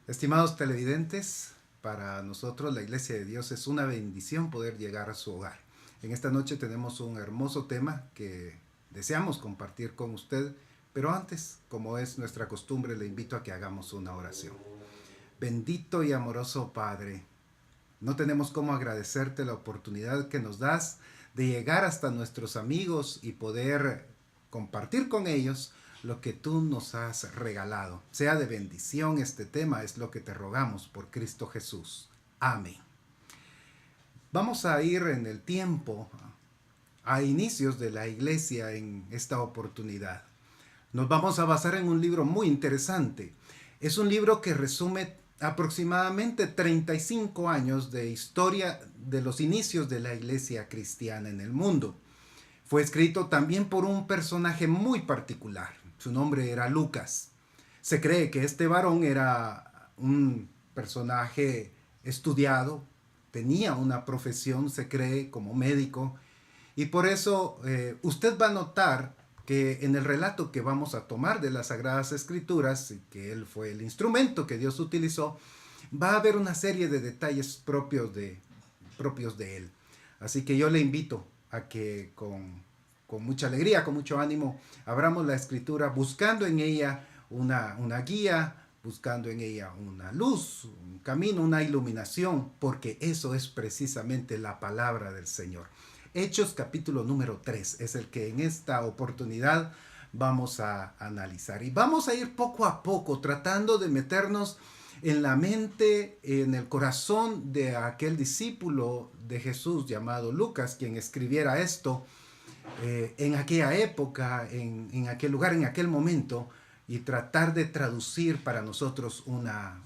Estimados televidentes, para nosotros la Iglesia de Dios es una bendición poder llegar a su hogar. En esta noche tenemos un hermoso tema que deseamos compartir con usted, pero antes, como es nuestra costumbre, le invito a que hagamos una oración. Bendito y amoroso Padre, no tenemos cómo agradecerte la oportunidad que nos das de llegar hasta nuestros amigos y poder compartir con ellos lo que tú nos has regalado. Sea de bendición este tema, es lo que te rogamos por Cristo Jesús. Amén. Vamos a ir en el tiempo a inicios de la iglesia en esta oportunidad. Nos vamos a basar en un libro muy interesante. Es un libro que resume aproximadamente 35 años de historia de los inicios de la iglesia cristiana en el mundo. Fue escrito también por un personaje muy particular. Su nombre era Lucas. Se cree que este varón era un personaje estudiado, tenía una profesión, se cree, como médico, y por eso usted va a notar que en el relato que vamos a tomar de las Sagradas Escrituras, y que él fue el instrumento que Dios utilizó, va a haber una serie de detalles propios de él. Así que yo le invito a que con mucha alegría, con mucho ánimo, abramos la Escritura buscando en ella una guía, buscando en ella una luz, un camino, una iluminación, porque eso es precisamente la palabra del Señor. Hechos capítulo número 3 es el que en esta oportunidad vamos a analizar. Y vamos a ir poco a poco tratando de meternos en la mente, en el corazón de aquel discípulo de Jesús llamado Lucas, quien escribiera esto en aquella época, en aquel lugar, en aquel momento, y tratar de traducir para nosotros una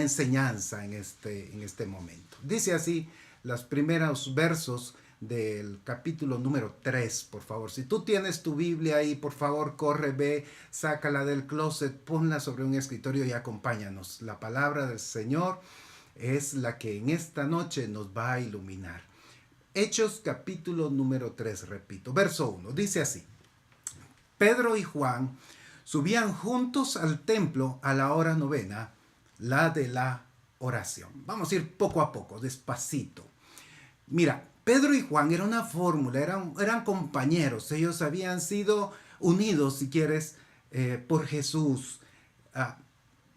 enseñanza en este momento. Dice así los primeros versos del capítulo número 3, por favor. Si tú tienes tu Biblia ahí, por favor, corre, ve, sácala del closet, ponla sobre un escritorio y acompáñanos. La palabra del Señor es la que en esta noche nos va a iluminar. Hechos capítulo número 3, repito, verso 1, dice así: Pedro y Juan subían juntos al templo a la hora novena, la de la oración. Vamos a ir poco a poco, despacito. Mira, Pedro y Juan era una fórmula, eran compañeros, ellos habían sido unidos, si quieres, por Jesús.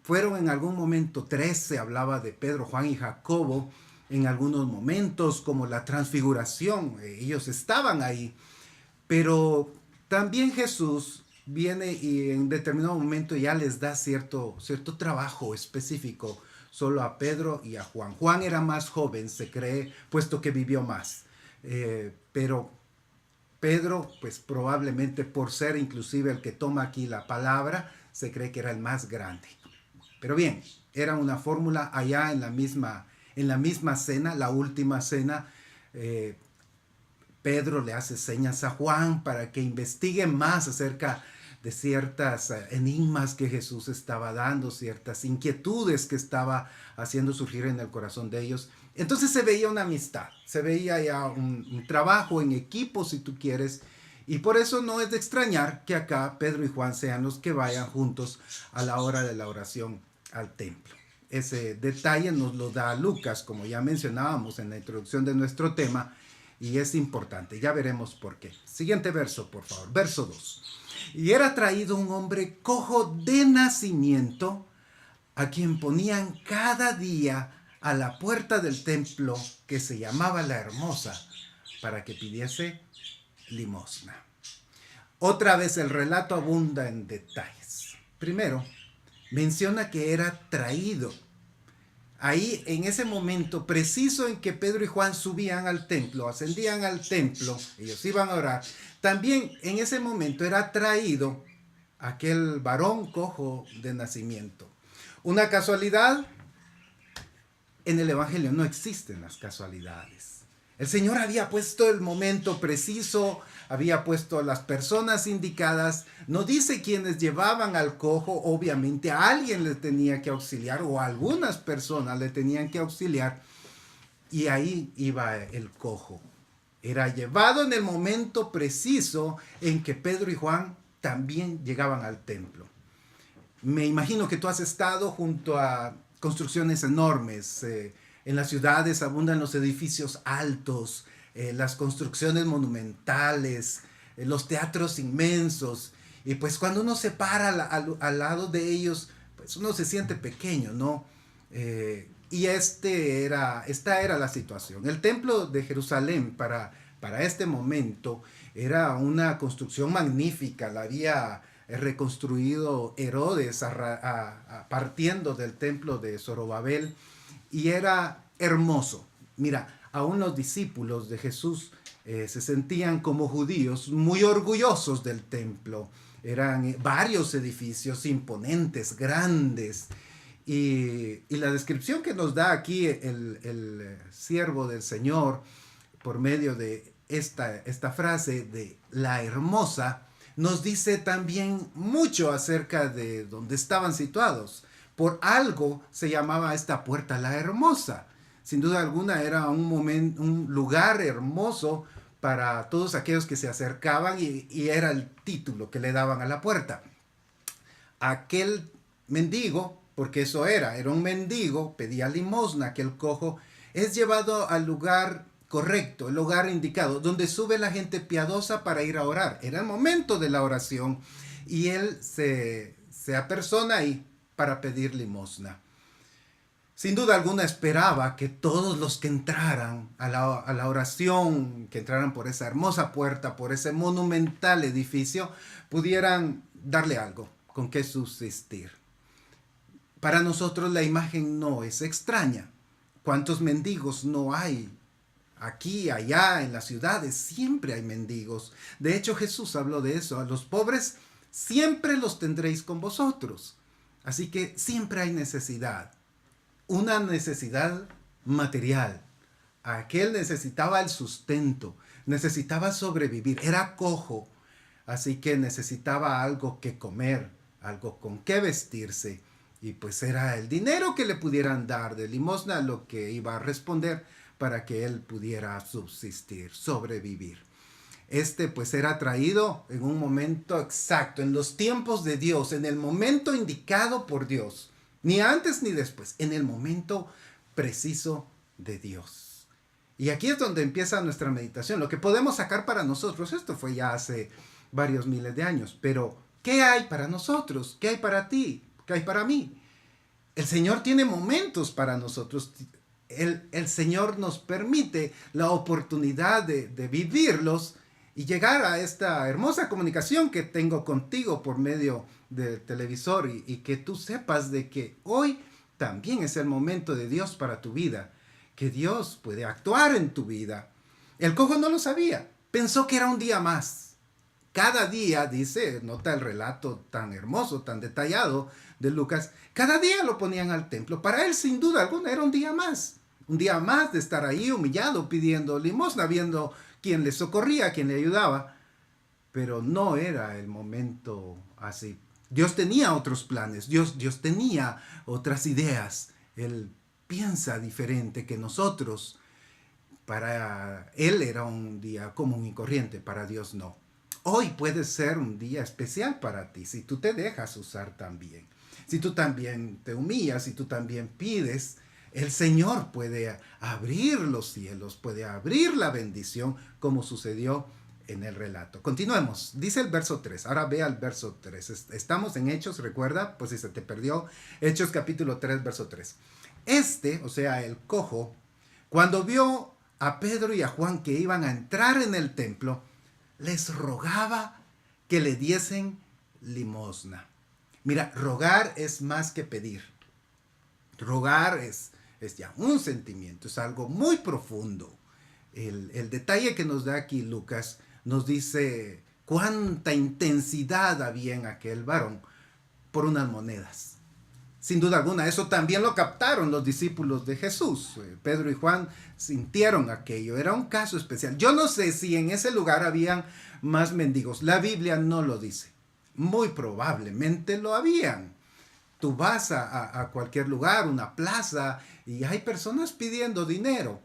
Fueron en algún momento 13, hablaba de Pedro, Juan y Jacobo, en algunos momentos como la transfiguración, ellos estaban ahí, pero también Jesús viene y en determinado momento ya les da cierto trabajo específico solo a Pedro y a Juan. Juan era más joven, se cree, puesto que vivió más, pero Pedro, pues probablemente por ser inclusive el que toma aquí la palabra, se cree que era el más grande. Pero bien, era una fórmula allá en la misma cena, la última cena. Pedro le hace señas a Juan para que investigue más acerca de ciertas enigmas que Jesús estaba dando, ciertas inquietudes que estaba haciendo surgir en el corazón de ellos. Entonces se veía una amistad, se veía ya un trabajo en equipo, si tú quieres, y por eso no es de extrañar que acá Pedro y Juan sean los que vayan juntos a la hora de la oración al templo. Ese detalle nos lo da Lucas, como ya mencionábamos en la introducción de nuestro tema, y es importante, ya veremos por qué. Siguiente verso, por favor, verso 2. Y era traído un hombre cojo de nacimiento, a quien ponían cada día a la puerta del templo, que se llamaba La Hermosa, para que pidiese limosna. Otra vez el relato abunda en detalles. Primero, menciona que era traído. Ahí, en ese momento preciso en que Pedro y Juan subían al templo, ascendían al templo, ellos iban a orar, también en ese momento era traído aquel varón cojo de nacimiento. ¿Una casualidad? En el Evangelio no existen las casualidades. El Señor había puesto el momento preciso, había puesto a las personas indicadas. No dice quiénes llevaban al cojo, obviamente a alguien le tenía que auxiliar o a algunas personas le tenían que auxiliar. Y ahí iba el cojo. Era llevado en el momento preciso en que Pedro y Juan también llegaban al templo. Me imagino que tú has estado junto a construcciones enormes. En las ciudades abundan los edificios altos, las construcciones monumentales, los teatros inmensos. Y pues cuando uno se para al lado de ellos, pues uno se siente pequeño, ¿no? Y esta era la situación. El templo de Jerusalén para este momento era una construcción magnífica. La había reconstruido Herodes partiendo del templo de Zorobabel y era hermoso. Mira, aún los discípulos de Jesús se sentían como judíos muy orgullosos del templo. Eran varios edificios imponentes, grandes. Y la descripción que nos da aquí el siervo del Señor por medio de esta frase de la hermosa, nos dice también mucho acerca de dónde estaban situados. Por algo se llamaba esta puerta la hermosa. Sin duda alguna era un lugar hermoso para todos aquellos que se acercaban y era el título que le daban a la puerta. Aquel mendigo, porque eso era un mendigo, pedía limosna, aquel cojo, es llevado al lugar correcto, el lugar indicado, donde sube la gente piadosa para ir a orar. Era el momento de la oración y él se apersona ahí para pedir limosna. Sin duda alguna esperaba que todos los que entraran a la oración, que entraran por esa hermosa puerta, por ese monumental edificio, pudieran darle algo con que subsistir. Para nosotros la imagen no es extraña. ¿Cuántos mendigos no hay? Aquí, allá, en las ciudades, siempre hay mendigos. De hecho, Jesús habló de eso. A los pobres siempre los tendréis con vosotros. Así que siempre hay necesidad. Una necesidad material. Aquel necesitaba el sustento, necesitaba sobrevivir, era cojo, así que necesitaba algo que comer, algo con que vestirse, y pues era el dinero que le pudieran dar de limosna lo que iba a responder para que él pudiera subsistir, sobrevivir. Pues era traído en un momento exacto, en los tiempos de Dios, en el momento indicado por Dios. Ni antes ni después, en el momento preciso de Dios. Y aquí es donde empieza nuestra meditación. Lo que podemos sacar para nosotros, esto fue ya hace varios miles de años, pero ¿qué hay para nosotros? ¿Qué hay para ti? ¿Qué hay para mí? El Señor tiene momentos para nosotros. El Señor nos permite la oportunidad de vivirlos y llegar a esta hermosa comunicación que tengo contigo por medio del televisor y que tú sepas de que hoy también es el momento de Dios para tu vida, que Dios puede actuar en tu vida. El cojo no lo sabía, pensó que era un día más. Cada día, dice, nota el relato tan hermoso, tan detallado de Lucas, cada día lo ponían al templo. Para él, sin duda alguna, era un día más de estar ahí humillado, pidiendo limosna, viendo quién le socorría, quién le ayudaba. Pero no era el momento así. Dios tenía otros planes, Dios tenía otras ideas. Él piensa diferente que nosotros. Para Él era un día común y corriente, para Dios no. Hoy puede ser un día especial para ti, si tú te dejas usar también. Si tú también te humillas, si tú también pides, el Señor puede abrir los cielos, puede abrir la bendición, como sucedió en el relato. Continuemos. Dice el verso 3. Ahora ve al verso 3. Estamos en Hechos, recuerda, pues si se te perdió, Hechos capítulo 3, verso 3. O sea, el cojo, cuando vio a Pedro y a Juan que iban a entrar en el templo, les rogaba que le diesen limosna. Mira, rogar es más que pedir. Rogar es ya un sentimiento, es algo muy profundo. El detalle que nos da aquí Lucas nos dice cuánta intensidad había en aquel varón por unas monedas. Sin duda alguna, eso también lo captaron los discípulos de Jesús. Pedro y Juan sintieron aquello, era un caso especial. Yo no sé si en ese lugar habían más mendigos, la Biblia no lo dice. Muy probablemente lo habían. Tú vas a cualquier lugar, una plaza, y hay personas pidiendo dinero.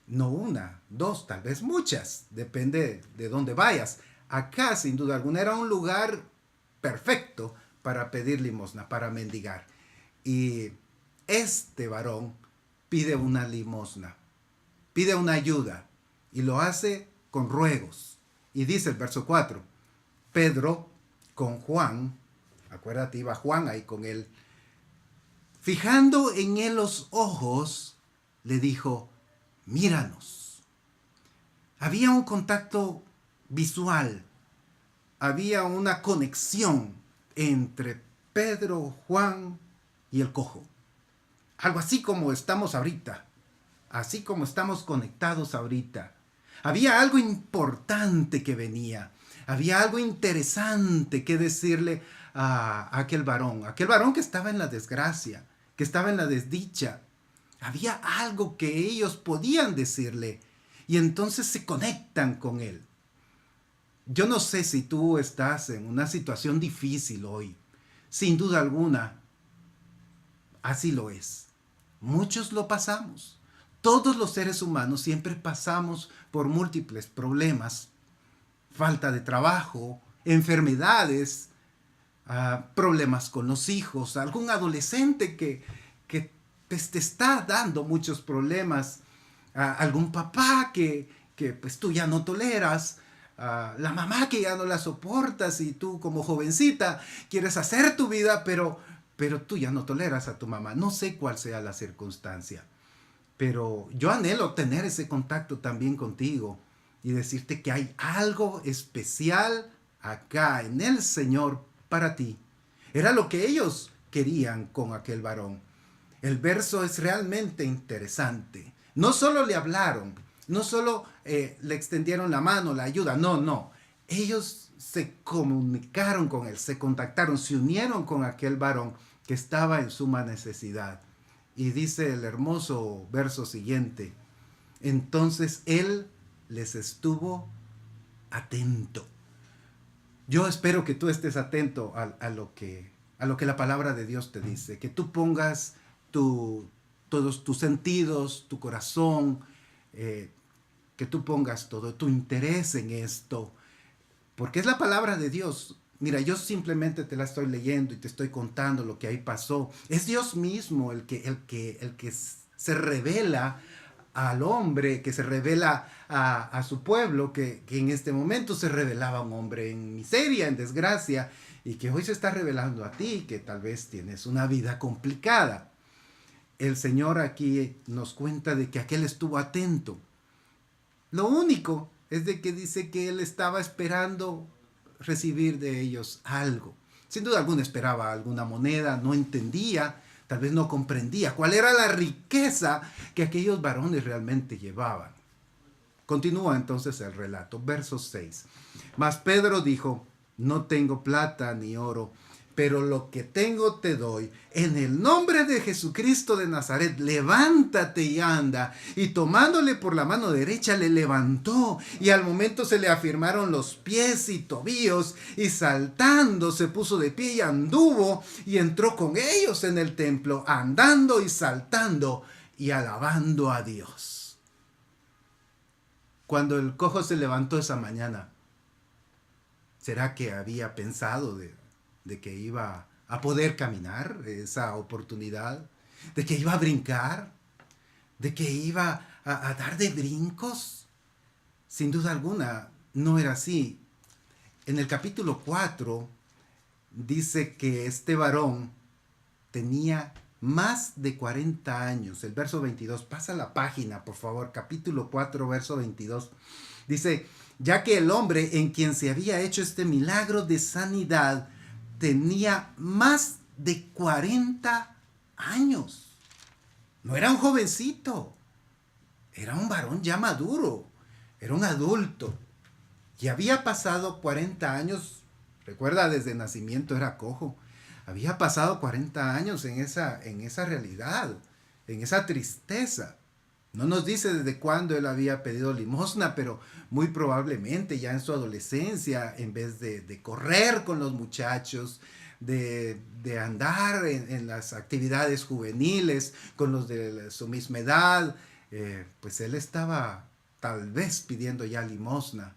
No una, dos, tal vez muchas, depende de dónde vayas. Acá, sin duda alguna, era un lugar perfecto para pedir limosna, para mendigar. Y este varón pide una limosna, pide una ayuda y lo hace con ruegos. Y dice el verso 4, Pedro con Juan, acuérdate, iba Juan ahí con él, fijando en él los ojos, le dijo, míranos. Había un contacto visual, había una conexión entre Pedro, Juan y el cojo. Algo así como estamos ahorita, así como estamos conectados ahorita. Había algo importante que venía, había algo interesante que decirle a aquel varón que estaba en la desgracia, que estaba en la desdicha. Había algo que ellos podían decirle y entonces se conectan con él. Yo no sé si tú estás en una situación difícil hoy. Sin duda alguna, así lo es. Muchos lo pasamos. Todos los seres humanos siempre pasamos por múltiples problemas. Falta de trabajo, enfermedades, problemas con los hijos, algún adolescente que pues, te está dando muchos problemas, algún papá que pues tú ya no toleras, la mamá que ya no la soportas y tú como jovencita quieres hacer tu vida, pero tú ya no toleras a tu mamá. No sé cuál sea la circunstancia, pero yo anhelo tener ese contacto también contigo y decirte que hay algo especial acá en el Señor para ti. Era lo que ellos querían con aquel varón. El verso es realmente interesante. No solo le hablaron, no solo le extendieron la mano, la ayuda, no. Ellos se comunicaron con él, se contactaron, se unieron con aquel varón que estaba en suma necesidad. Y dice el hermoso verso siguiente, entonces él les estuvo atento. Yo espero que tú estés atento a lo que la palabra de Dios te dice, que tú pongas todos tus sentidos, tu corazón, que tú pongas todo tu interés en esto, porque es la palabra de Dios. Mira, yo simplemente te la estoy leyendo y te estoy contando lo que ahí pasó. Es Dios mismo el que se revela al hombre, que se revela a su pueblo, que en este momento se revelaba un hombre en miseria, en desgracia, y que hoy se está revelando a ti, que tal vez tienes una vida complicada. El Señor aquí nos cuenta de que aquel estuvo atento. Lo único es de que dice que él estaba esperando recibir de ellos algo. Sin duda alguna esperaba alguna moneda, no entendía, tal vez no comprendía cuál era la riqueza que aquellos varones realmente llevaban. Continúa entonces el relato, verso 6. Mas Pedro dijo, no tengo plata ni oro, pero lo que tengo te doy. En el nombre de Jesucristo de Nazaret, levántate y anda. Y tomándole por la mano derecha, le levantó. Y al momento se le afirmaron los pies y tobillos. Y saltando se puso de pie y anduvo. Y entró con ellos en el templo, andando y saltando y alabando a Dios. Cuando el cojo se levantó esa mañana, ¿será que había pensado de que iba a poder caminar esa oportunidad? ¿De que iba a brincar? ¿De que iba a dar de brincos? Sin duda alguna, no era así. En el capítulo 4 dice que este varón tenía más de 40 años. El verso 22, pasa la página, por favor, capítulo 4, verso 22. Dice, ya que el hombre en quien se había hecho este milagro de sanidad tenía más de 40 años. No era un jovencito, era un varón ya maduro, era un adulto. Y había pasado 40 años, recuerda, desde nacimiento era cojo. Había pasado 40 años en esa realidad, en esa tristeza. No nos dice desde cuándo él había pedido limosna, pero muy probablemente ya en su adolescencia, en vez de correr con los muchachos, de andar en las actividades juveniles con los de su misma edad, pues él estaba tal vez pidiendo ya limosna.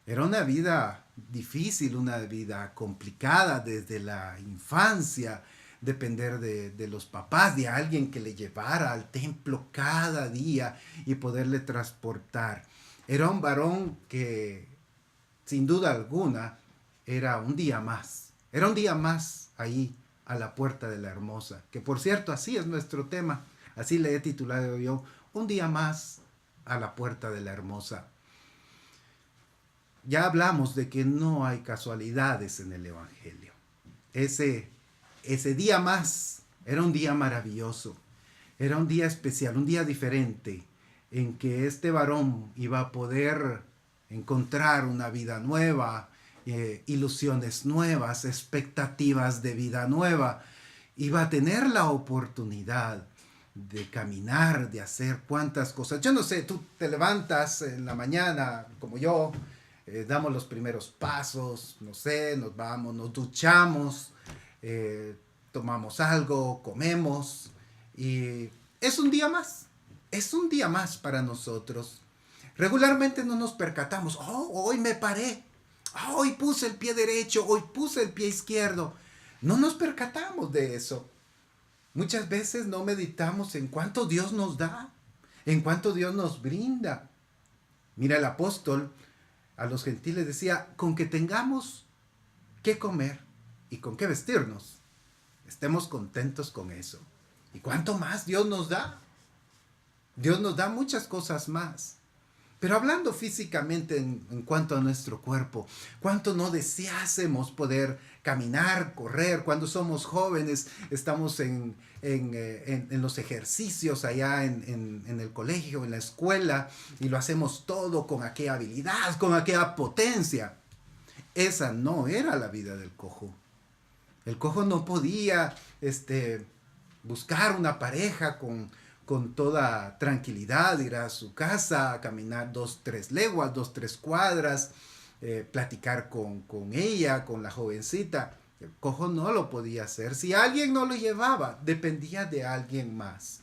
Era una vida difícil, una vida complicada desde la infancia, depender de los papás, de alguien que le llevara al templo cada día y poderle transportar. Era un varón que, sin duda alguna, era un día más. Era un día más ahí a la puerta de la hermosa. Que por cierto, así es nuestro tema. Así le he titulado yo, un día más a la puerta de la hermosa. Ya hablamos de que no hay casualidades en el Evangelio. Ese día más era un día maravilloso. Era un día especial, un día diferente, en que este varón iba a poder encontrar una vida nueva, ilusiones nuevas, expectativas de vida nueva. Iba a tener la oportunidad de caminar, de hacer cuantas cosas. Yo no sé, tú te levantas en la mañana, como yo, damos los primeros pasos, no sé, nos vamos, nos duchamos, tomamos algo, comemos, y es un día más. Es un día más para nosotros. Regularmente no nos percatamos. Oh, hoy me paré. Oh, hoy puse el pie derecho. Hoy puse el pie izquierdo. No nos percatamos de eso. Muchas veces no meditamos en cuánto Dios nos da, en cuánto Dios nos brinda. Mira, el apóstol a los gentiles decía, con que tengamos qué comer y con qué vestirnos, estemos contentos con eso. ¿Y cuánto más Dios nos da? Dios nos da muchas cosas más. Pero hablando físicamente en cuanto a nuestro cuerpo, ¿cuánto no deseásemos poder caminar, correr? Cuando somos jóvenes, estamos en los ejercicios allá en el colegio, en la escuela, y lo hacemos todo con aquella habilidad, con aquella potencia. Esa no era la vida del cojo. El cojo no podía buscar una pareja con toda tranquilidad, ir a su casa, caminar 2, 3 leguas, 2, 3 cuadras, platicar con ella, con la jovencita. El cojo no lo podía hacer. Si alguien no lo llevaba, dependía de alguien más.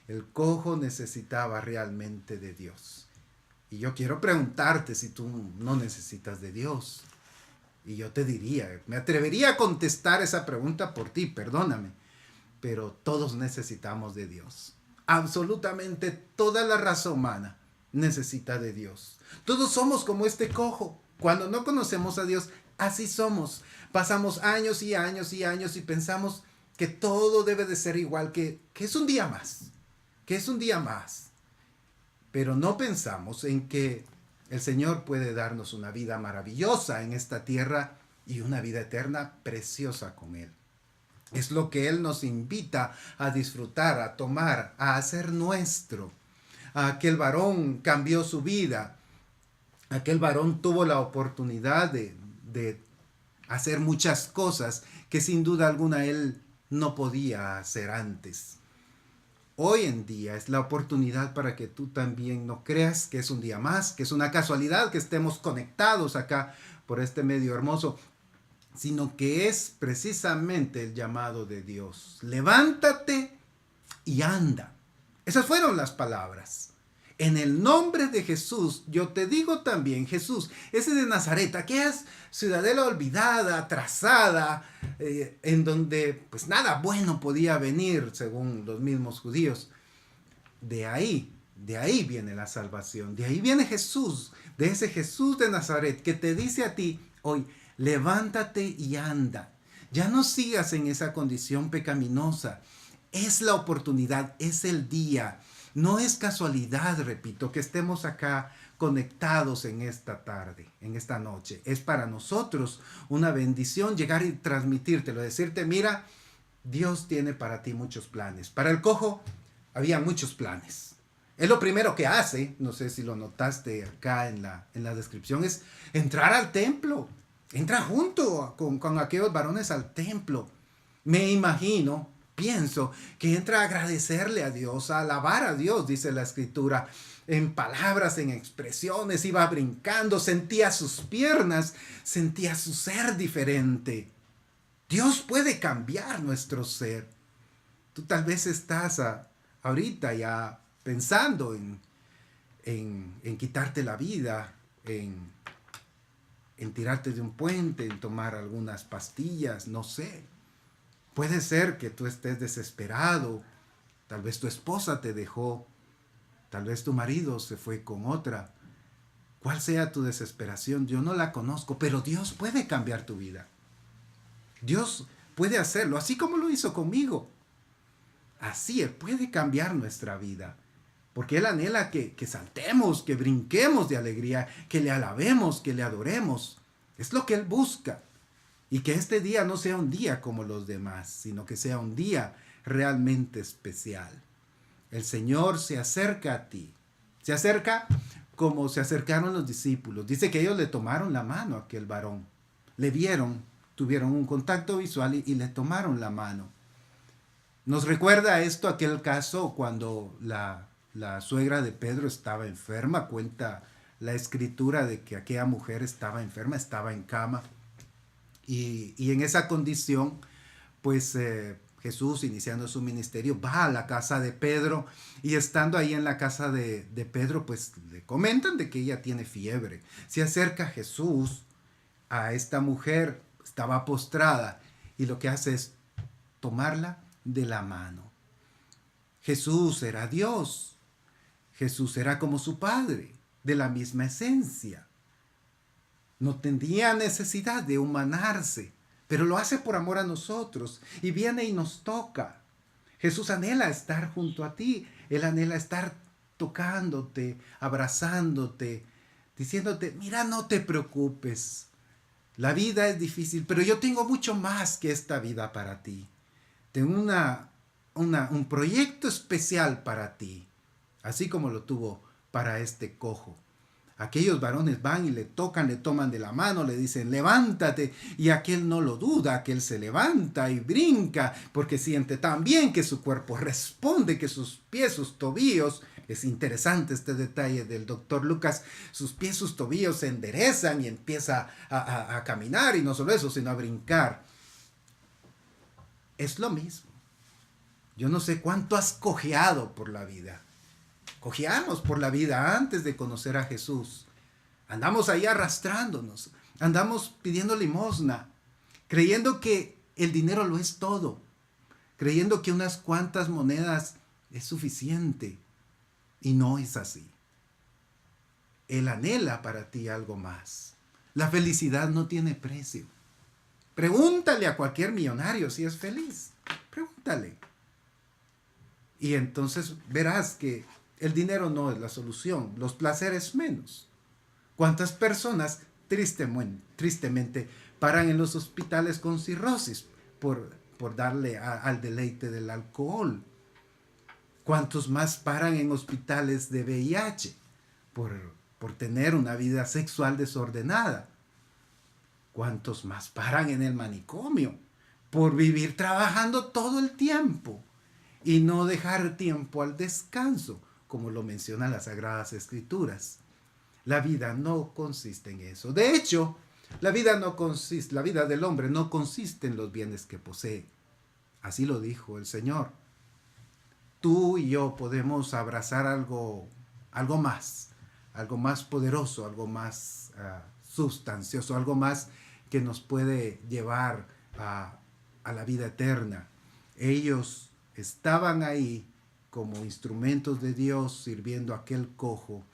El cojo necesitaba realmente de Dios. Y yo quiero preguntarte si tú no necesitas de Dios. Y yo te diría, me atrevería a contestar esa pregunta por ti, perdóname. Pero todos necesitamos de Dios. Absolutamente toda la raza humana necesita de Dios. Todos somos como este cojo. Cuando no conocemos a Dios, así somos. Pasamos años y años y años y pensamos que todo debe de ser igual, que es un día más, que es un día más. Pero no pensamos en que el Señor puede darnos una vida maravillosa en esta tierra y una vida eterna preciosa con Él. Es lo que Él nos invita a disfrutar, a tomar, a hacer nuestro. Aquel varón cambió su vida. Aquel varón tuvo la oportunidad de hacer muchas cosas que sin duda alguna él no podía hacer antes. Hoy en día es la oportunidad para que tú también no creas que es un día más, que es una casualidad que estemos conectados acá por este medio hermoso, sino que es precisamente el llamado de Dios. Levántate y anda. Esas fueron las palabras. En el nombre de Jesús, yo te digo también, Jesús, ese de Nazaret, aquella ciudadela olvidada, atrasada, en donde pues nada bueno podía venir, según los mismos judíos. De ahí viene la salvación, de ahí viene Jesús, de ese Jesús de Nazaret que te dice a ti hoy, levántate y anda. Ya no sigas en esa condición pecaminosa. Es la oportunidad, es el día. No es casualidad, repito, que estemos acá conectados en esta tarde, en esta noche. Es para nosotros una bendición llegar y transmitírtelo, decirte, mira, Dios tiene para ti muchos planes. Para el cojo había muchos planes. Es lo primero que hace, no sé si lo notaste acá en la descripción, es entrar al templo. Entra junto con aquellos varones al templo. Me imagino, pienso, que entra a agradecerle a Dios, a alabar a Dios, dice la escritura, en palabras, en expresiones, iba brincando, sentía sus piernas, sentía su ser diferente. Dios puede cambiar nuestro ser. Tú tal vez estás ahorita ya pensando en quitarte la vida, en tirarte de un puente, en tomar algunas pastillas, no sé. Puede ser que tú estés desesperado, tal vez tu esposa te dejó, tal vez tu marido se fue con otra. ¿Cuál sea tu desesperación? Yo no la conozco, pero Dios puede cambiar tu vida. Dios puede hacerlo, así como lo hizo conmigo. Así Él puede cambiar nuestra vida. Porque Él anhela que saltemos, que brinquemos de alegría, que le alabemos, que le adoremos. Es lo que Él busca. Y que este día no sea un día como los demás, sino que sea un día realmente especial. El Señor se acerca a ti. Se acerca como se acercaron los discípulos. Dice que ellos le tomaron la mano a aquel varón. Le vieron, tuvieron un contacto visual y le tomaron la mano. Nos recuerda esto aquel caso cuando la suegra de Pedro estaba enferma. Cuenta la escritura de que aquella mujer estaba enferma, estaba en cama. Y en esa condición, pues Jesús, iniciando su ministerio, va a la casa de Pedro y estando ahí en la casa de Pedro, pues le comentan de que ella tiene fiebre. Se acerca Jesús a esta mujer, estaba postrada, y lo que hace es tomarla de la mano. Jesús era Dios, Jesús era como su Padre, de la misma esencia. No tendría necesidad de humanarse, pero lo hace por amor a nosotros y viene y nos toca. Jesús anhela estar junto a ti, Él anhela estar tocándote, abrazándote, diciéndote, mira, no te preocupes, la vida es difícil, pero yo tengo mucho más que esta vida para ti. Tengo un proyecto especial para ti, así como lo tuvo para este cojo. Aquellos varones van y le tocan, le toman de la mano, le dicen, levántate. Y aquel no lo duda, aquel se levanta y brinca, porque siente tan bien que su cuerpo responde, que sus pies, sus tobillos, es interesante este detalle del doctor Lucas, sus pies, sus tobillos se enderezan y empieza a caminar, y no solo eso, sino a brincar. Es lo mismo. Yo no sé cuánto has cojeado por la vida. Cojeamos por la vida antes de conocer a Jesús. Andamos ahí arrastrándonos, andamos pidiendo limosna, creyendo que el dinero lo es todo, creyendo que unas cuantas monedas es suficiente, y no es así. Él anhela para ti algo más. La felicidad no tiene precio. Pregúntale a cualquier millonario si es feliz. Pregúntale. Y entonces verás que el dinero no es la solución, los placeres menos. ¿Cuántas personas tristemente paran en los hospitales con cirrosis por darle al deleite del alcohol? ¿Cuántos más paran en hospitales de VIH por tener una vida sexual desordenada? ¿Cuántos más paran en el manicomio por vivir trabajando todo el tiempo y no dejar tiempo al descanso, como lo mencionan las Sagradas Escrituras? La vida no consiste en eso. De hecho, la vida del hombre no consiste en los bienes que posee. Así lo dijo el Señor. Tú y yo podemos abrazar algo más poderoso, algo más sustancioso, algo más que nos puede llevar a la vida eterna. Ellos estaban ahí como instrumentos de Dios sirviendo a aquel cojo,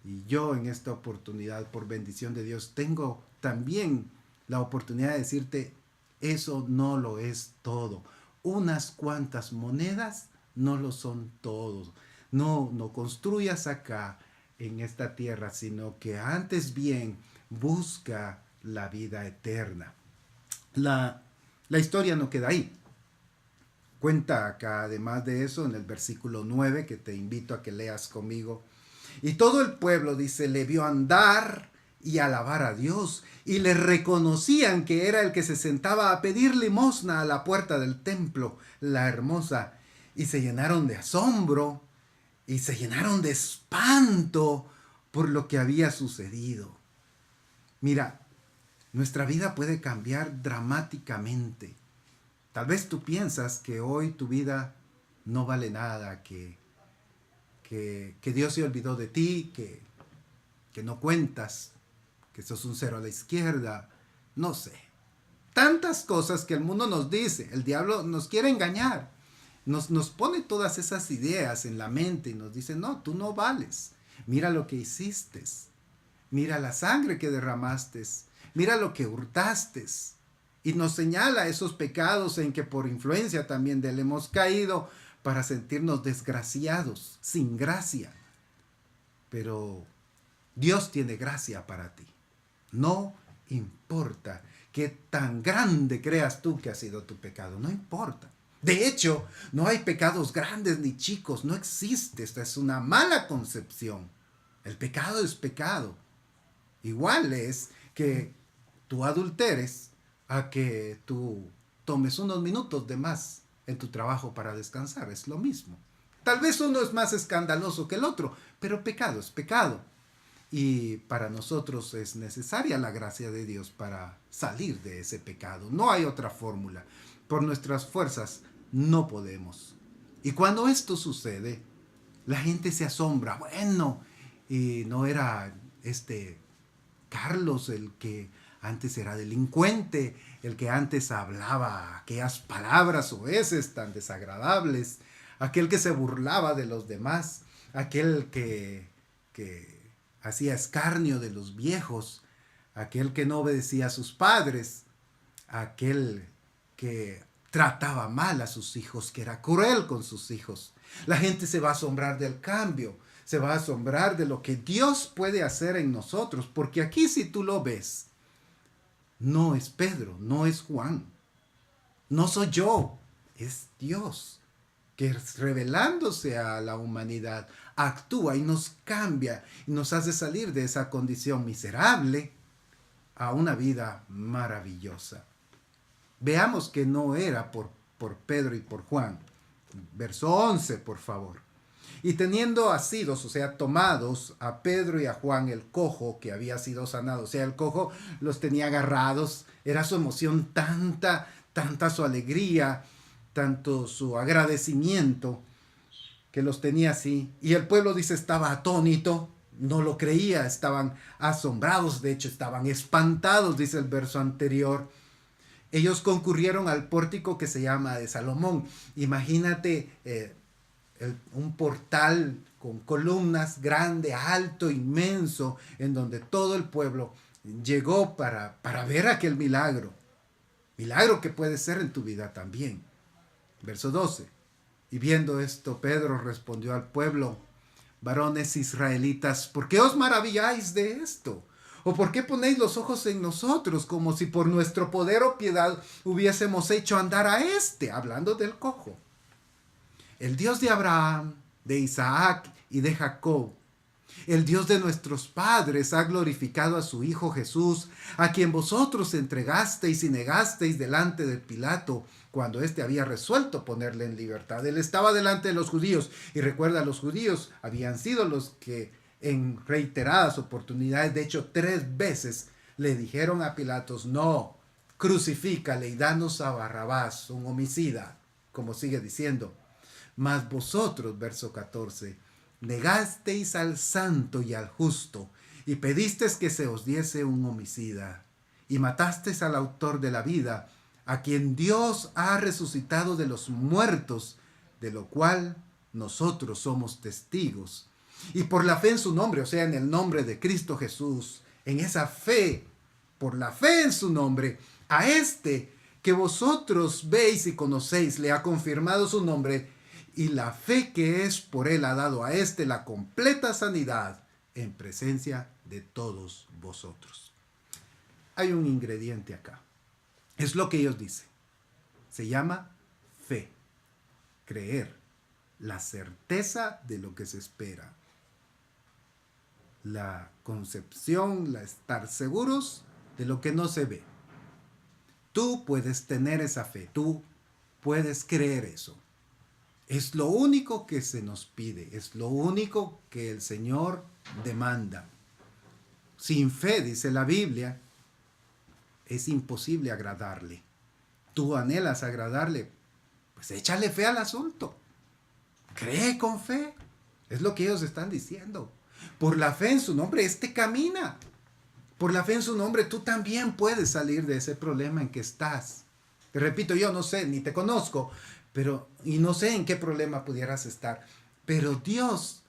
y yo en esta oportunidad, por bendición de Dios, tengo también la oportunidad de decirte, eso no lo es todo. Unas cuantas monedas no lo son todos. No construyas acá en esta tierra, sino que antes bien busca la vida eterna. La historia no queda ahí. Cuenta acá, además de eso, en el versículo 9, que te invito a que leas conmigo. Y todo el pueblo, dice, le vio andar y alabar a Dios, y le reconocían que era el que se sentaba a pedir limosna a la puerta del templo, la hermosa, y se llenaron de asombro y se llenaron de espanto por lo que había sucedido. Mira, nuestra vida puede cambiar dramáticamente. Tal vez tú piensas que hoy tu vida no vale nada, que Dios se olvidó de ti, que no cuentas, que sos un cero a la izquierda, no sé. tantas cosas que el mundo nos dice. El diablo nos quiere engañar. Nos pone todas esas ideas en la mente y nos dice, no, tú no vales. Mira lo que hiciste. Mira la sangre que derramaste. Mira lo que hurtaste. Y nos señala esos pecados en que por influencia también de él hemos caído para sentirnos desgraciados, sin gracia. Pero Dios tiene gracia para ti. No importa qué tan grande creas tú que ha sido tu pecado, no importa. De hecho, no hay pecados grandes ni chicos, no existe. Esta es una mala concepción. El pecado es pecado. Igual es que tú adulteres a que tú tomes unos minutos de más en tu trabajo para descansar. Es lo mismo. Tal vez uno es más escandaloso que el otro, pero pecado es pecado. Y para nosotros es necesaria la gracia de Dios para salir de ese pecado. No hay otra fórmula. Por nuestras fuerzas no podemos. Y cuando esto sucede, la gente se asombra. Bueno, y no era Carlos el que antes era delincuente, el que antes hablaba aquellas palabras oeces tan desagradables, aquel que se burlaba de los demás, aquel que hacía escarnio de los viejos, aquel que no obedecía a sus padres, aquel que trataba mal a sus hijos, que era cruel con sus hijos. La gente se va a asombrar del cambio, se va a asombrar de lo que Dios puede hacer en nosotros, porque aquí si tú lo ves, no es Pedro, no es Juan, no soy yo, es Dios, que revelándose a la humanidad, actúa y nos cambia y nos hace salir de esa condición miserable a una vida maravillosa. Veamos que no era por Pedro y por Juan. Verso 11, por favor. Y teniendo asidos, o sea, tomados a Pedro y a Juan, el cojo que había sido sanado, o sea, el cojo los tenía agarrados, era su emoción tanta su alegría, tanto su agradecimiento, que los tenía así. Y el pueblo, dice, estaba atónito, no lo creía, estaban asombrados, de hecho estaban espantados, dice el verso anterior. Ellos concurrieron al pórtico que se llama de Salomón. Imagínate un portal con columnas grande, alto, inmenso, en donde todo el pueblo llegó para ver aquel milagro. Milagro que puede ser en tu vida también. Verso 12. Y viendo esto, Pedro respondió al pueblo: varones israelitas, ¿por qué os maravilláis de esto? ¿O por qué ponéis los ojos en nosotros como si por nuestro poder o piedad hubiésemos hecho andar a hablando del cojo? El Dios de Abraham, de Isaac y de Jacob, el Dios de nuestros padres, ha glorificado a su Hijo Jesús, a quien vosotros entregasteis y negasteis delante de Pilato, cuando éste había resuelto ponerle en libertad. Él estaba delante de los judíos, y recuerda, los judíos habían sido los que en reiteradas oportunidades, de hecho 3 veces, le dijeron a Pilatos: no, crucifícale y danos a Barrabás, un homicida, como sigue diciendo. Mas vosotros, verso 14, negasteis al santo y al justo, y pedisteis que se os diese un homicida, y matasteis al autor de la vida, a quien Dios ha resucitado de los muertos, de lo cual nosotros somos testigos. Y por la fe en su nombre, o sea, en el nombre de Cristo Jesús, en esa fe, por la fe en su nombre, a que vosotros veis y conocéis, le ha confirmado su nombre, y la fe que es por él ha dado a la completa sanidad en presencia de todos vosotros. Hay un ingrediente acá. Es lo que ellos dicen. Se llama fe. Creer. La certeza de lo que se espera. La concepción, la estar seguros de lo que no se ve. Tú puedes tener esa fe. Tú puedes creer eso. Es lo único que se nos pide, es lo único que el Señor demanda. Sin fe, dice la Biblia, es imposible agradarle. Tú anhelas agradarle, pues échale fe al asunto. Cree con fe. Es lo que ellos están diciendo. Por la fe en su nombre, camina. Por la fe en su nombre, tú también puedes salir de ese problema en que estás. Te repito, yo no sé, ni te conozco, y no sé en qué problema pudieras estar, pero Dios,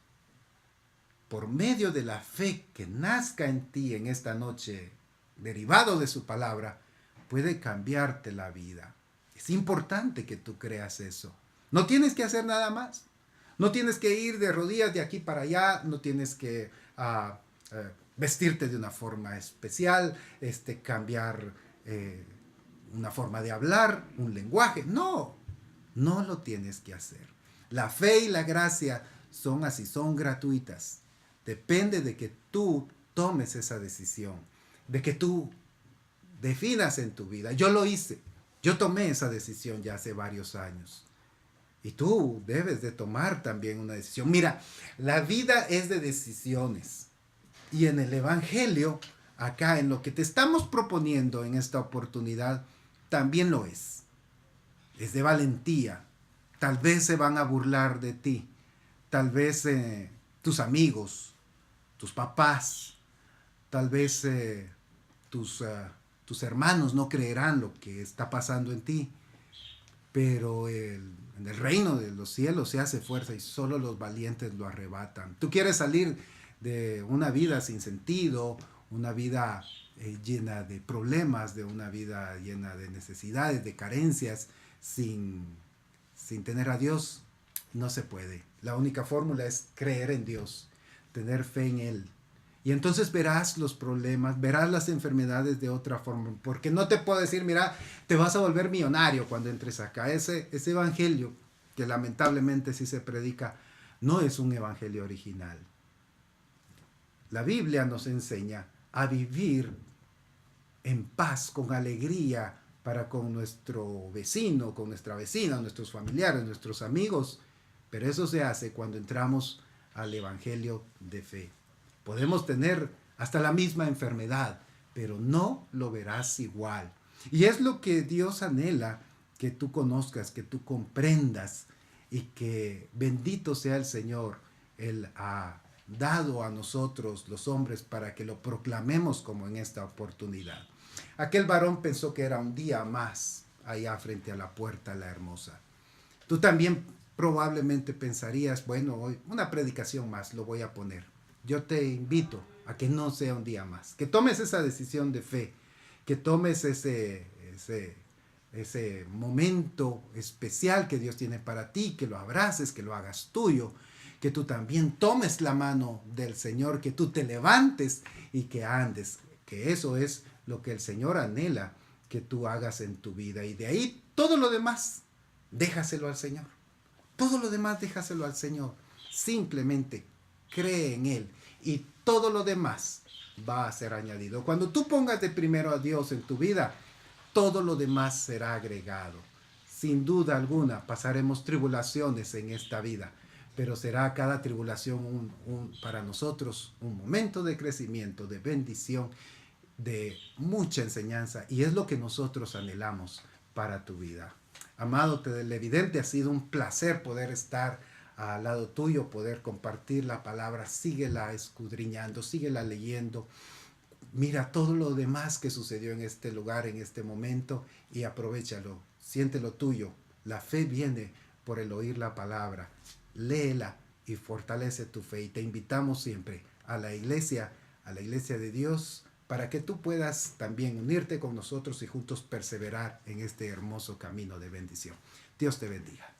por medio de la fe que nazca en ti en esta noche, derivado de su palabra, puede cambiarte la vida. Es importante que tú creas eso. No tienes que hacer nada más. No tienes que ir de rodillas de aquí para allá, no tienes que vestirte de una forma especial, cambiar una forma de hablar, un lenguaje. No, no lo tienes que hacer. La fe y la gracia son así, son gratuitas. Depende de que tú tomes esa decisión, de que tú definas en tu vida. Yo lo hice, yo tomé esa decisión ya hace varios años. Y tú debes de tomar también una decisión. Mira, la vida es de decisiones. Y en el Evangelio, acá en lo que te estamos proponiendo en esta oportunidad, también lo es. Es de valentía. Tal vez se van a burlar de ti. Tal vez tus amigos, tus papás, tal vez tus hermanos no creerán lo que está pasando en ti. Pero en el reino de los cielos se hace fuerza y solo los valientes lo arrebatan. Tú quieres salir de una vida sin sentido, una vida llena de problemas, de una vida llena de necesidades, de carencias, sin tener a Dios. No se puede. La única fórmula es creer en Dios, tener fe en Él. Y entonces verás los problemas, verás las enfermedades de otra forma. Porque no te puedo decir, mira, te vas a volver millonario cuando entres acá. Ese evangelio, que lamentablemente sí se predica, no es un evangelio original. La Biblia nos enseña a vivir en paz, con alegría, para con nuestro vecino, con nuestra vecina, nuestros familiares, nuestros amigos. Pero eso se hace cuando entramos al evangelio de fe. Podemos tener hasta la misma enfermedad, pero no lo verás igual. Y es lo que Dios anhela, que tú conozcas, que tú comprendas, y que bendito sea el Señor. Él ha dado a nosotros los hombres para que lo proclamemos como en esta oportunidad. Aquel varón pensó que era un día más allá frente a la puerta la hermosa. Tú también probablemente pensarías, bueno, hoy una predicación más lo voy a poner. Yo te invito a que no sea un día más, que tomes esa decisión de fe, que tomes ese momento especial que Dios tiene para ti, que lo abraces, que lo hagas tuyo, que tú también tomes la mano del Señor, que tú te levantes y que andes, que eso es lo que el Señor anhela que tú hagas en tu vida. Y de ahí todo lo demás, déjaselo al Señor. Todo lo demás, déjaselo al Señor. Simplemente cree en Él y todo lo demás va a ser añadido. Cuando tú pongas de primero a Dios en tu vida, todo lo demás será agregado. Sin duda alguna pasaremos tribulaciones en esta vida, pero será cada tribulación para nosotros un momento de crecimiento, de bendición, de mucha enseñanza, y es lo que nosotros anhelamos para tu vida. Amado televidente, ha sido un placer poder estar al lado tuyo, poder compartir la palabra. Síguela escudriñando, síguela leyendo. Mira todo lo demás que sucedió en este lugar, en este momento, y aprovéchalo. Siente lo tuyo. La fe viene por el oír la palabra. Léela y fortalece tu fe. Y te invitamos siempre a la iglesia de Dios, para que tú puedas también unirte con nosotros y juntos perseverar en este hermoso camino de bendición. Dios te bendiga.